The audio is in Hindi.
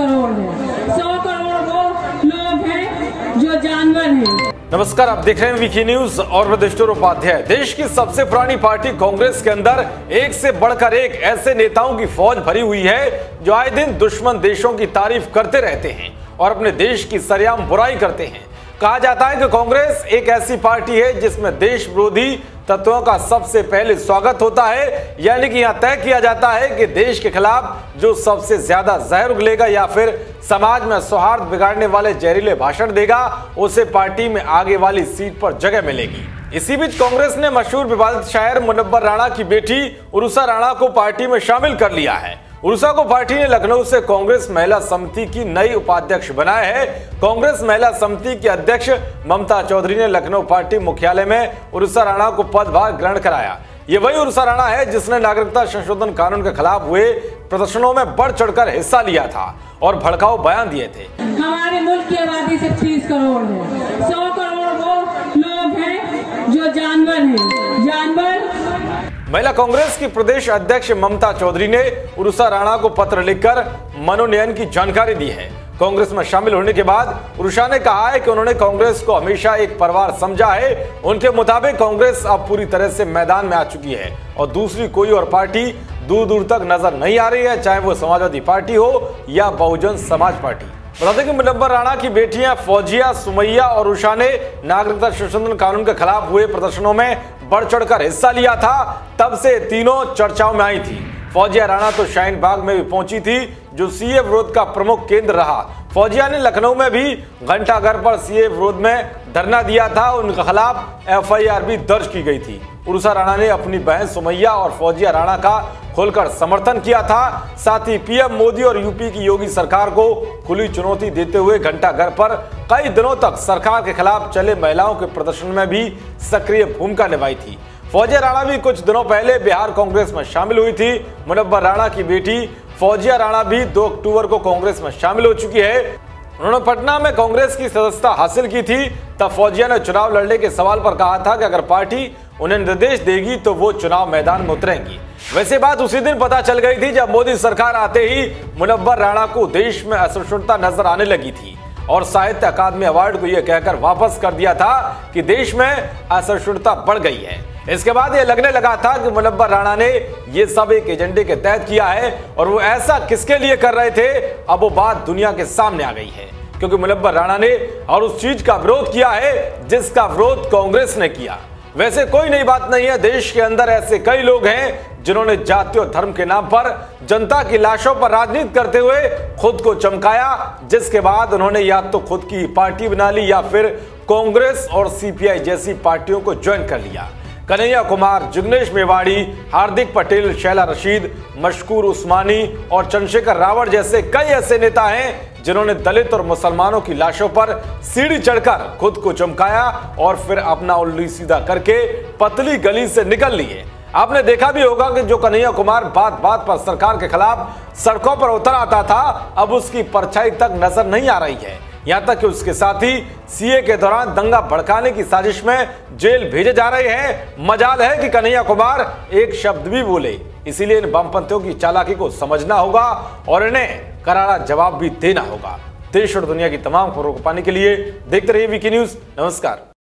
करोड़ है। 100 करोड़ वो लोग हैं जो जानवर हैं। नमस्कार, आप देख रहे हैं वीकी न्यूज और मैं दृष्टोर उपाध्याय। देश की सबसे पुरानी पार्टी कांग्रेस के अंदर एक से बढ़कर एक ऐसे नेताओं की फौज भरी हुई है जो आए दिन दुश्मन देशों की तारीफ करते रहते हैं और अपने देश की सरेआम बुराई करते हैं। कहा जाता है कि कांग्रेस एक ऐसी पार्टी है जिसमें देश विरोधी तत्वों का सबसे पहले स्वागत होता है, यानी कि यहां तय किया जाता है कि देश के खिलाफ जो सबसे ज्यादा जहर उगलेगा या फिर समाज में सौहार्द बिगाड़ने वाले जहरीले भाषण देगा उसे पार्टी में आगे वाली सीट पर जगह मिलेगी। इसी बीच कांग्रेस ने मशहूर विवादित शायर मुनव्वर राणा की बेटी उर्वशी राणा को पार्टी में शामिल कर लिया है। उर्वशी को पार्टी ने लखनऊ से कांग्रेस महिला समिति की नई उपाध्यक्ष बनाया है। कांग्रेस महिला समिति की अध्यक्ष ममता चौधरी ने लखनऊ पार्टी मुख्यालय में उर्वशी राणा को पदभार ग्रहण कराया। ये वही उर्वशी राणा है जिसने नागरिकता संशोधन कानून के खिलाफ हुए प्रदर्शनों में बढ़ चढ़कर हिस्सा लिया था और भड़काऊ बयान दिए थे। हमारे मुल्क की आबादी 30 करोड़ है। 100 करोड़ वो लोग हैं जो जानवर हैं। जानवर। महिला कांग्रेस की प्रदेश अध्यक्ष ममता चौधरी ने उर्वशी राणा को पत्र लिखकर मनोनयन की जानकारी दी है। कांग्रेस में शामिल होने के बाद उर्वशी ने कहा है कि उन्होंने कांग्रेस को हमेशा एक परिवार समझा है। उनके मुताबिक कांग्रेस अब पूरी तरह से मैदान में आ चुकी है और दूसरी कोई और पार्टी दूर दूर तक नजर नहीं आ रही है, चाहे वो समाजवादी पार्टी हो या बहुजन समाज पार्टी। बता दें कि मुनव्वर राणा की बेटियां फौजिया, सुमैया और उर्वशी ने नागरिकता संशोधन कानून के खिलाफ हुए प्रदर्शनों में बढ़ चढ़कर हिस्सा लिया था। तब से तीनों चर्चाओं में आई थी। फौजिया राणा तो शाहीन बाग में भी पहुंची थी जो सीए विरोध का प्रमुख केंद्र रहा। फौजिया ने लखनऊ में भी घंटाघर पर सीए विरोध में धरना दिया था। उनके खिलाफ एफआईआर भी दर्ज की गई थी। उर्वशी राणा ने अपनी बहन सुमैया और फौजिया राणा का खुलकर समर्थन किया था। साथ ही पीएम मोदी और यूपी की योगी सरकार को खुली चुनौती देते हुए घंटाघर पर कई दिनों तक सरकार के खिलाफ चले महिलाओं के प्रदर्शन में भी सक्रिय भूमिका निभाई थी। फौजिया राणा भी कुछ दिनों पहले बिहार कांग्रेस में शामिल हुई थी। मुनव्वर राणा की बेटी फौजिया राणा भी 2 अक्टूबर को कांग्रेस में शामिल हो चुकी है। उन्होंने पटना में कांग्रेस की सदस्यता हासिल की थी। तब फौजिया ने चुनाव लड़ने के सवाल पर कहा था कि अगर पार्टी उन्हें निर्देश देगी तो वो चुनाव मैदान में उतरेंगी। वैसे बात उसी दिन पता चल गई थी जब मोदी सरकार आते ही मुनव्वर राणा को देश में असहिष्णुता नजर आने लगी थी और साहित्य अकादमी अवार्ड को यह कहकर वापस कर दिया था कि देश में असहिष्णुता बढ़ गई है। इसके बाद यह लगने लगा था कि मुनव्वर राणा ने यह सब एक एजेंडे के तहत किया है और वो ऐसा किसके लिए कर रहे थे, अब वो बात दुनिया के सामने आ गई है। क्योंकि मुनव्वर राणा ने और उस चीज का विरोध किया है जिसका विरोध कांग्रेस ने किया। वैसे कोई नई बात नहीं है, देश के अंदर ऐसे कई लोग हैं जिन्होंने जाति और धर्म के नाम पर जनता की लाशों पर राजनीति करते हुए खुद को चमकाया, जिसके बाद उन्होंने या तो खुद की पार्टी बना ली या फिर कांग्रेस और सीपीआई जैसी पार्टियों को ज्वाइन कर लिया। कन्हैया कुमार, जिग्नेश मेवाड़ी, हार्दिक पटेल, शैला रशीद, मशकूर उस्मानी और चंद्रशेखर रावत जैसे कई ऐसे नेता हैं जिन्होंने दलित और मुसलमानों की लाशों पर सीढ़ी चढ़कर खुद को चमकाया और फिर अपना उल्लू सीधा करके पतली गली से निकल लिए। आपने देखा भी होगा कि जो कन्हैया कुमार बात बात पर सरकार के खिलाफ सड़कों पर उतर आता था, अब उसकी परछाई तक नजर नहीं आ रही है। यहां तक कि उसके साथी सीए के दौरान दंगा भड़काने की साजिश में जेल भेजे जा रहे हैं। मजाल है कि कन्हैया कुमार एक शब्द भी बोले, इसीलिए इन वामपंथियों की चालाकी को समझना होगा और इन्हें करारा जवाब भी देना होगा। देश और दुनिया की तमाम खबरों को पाने के लिए देखते रहिए वीकी न्यूज। नमस्कार।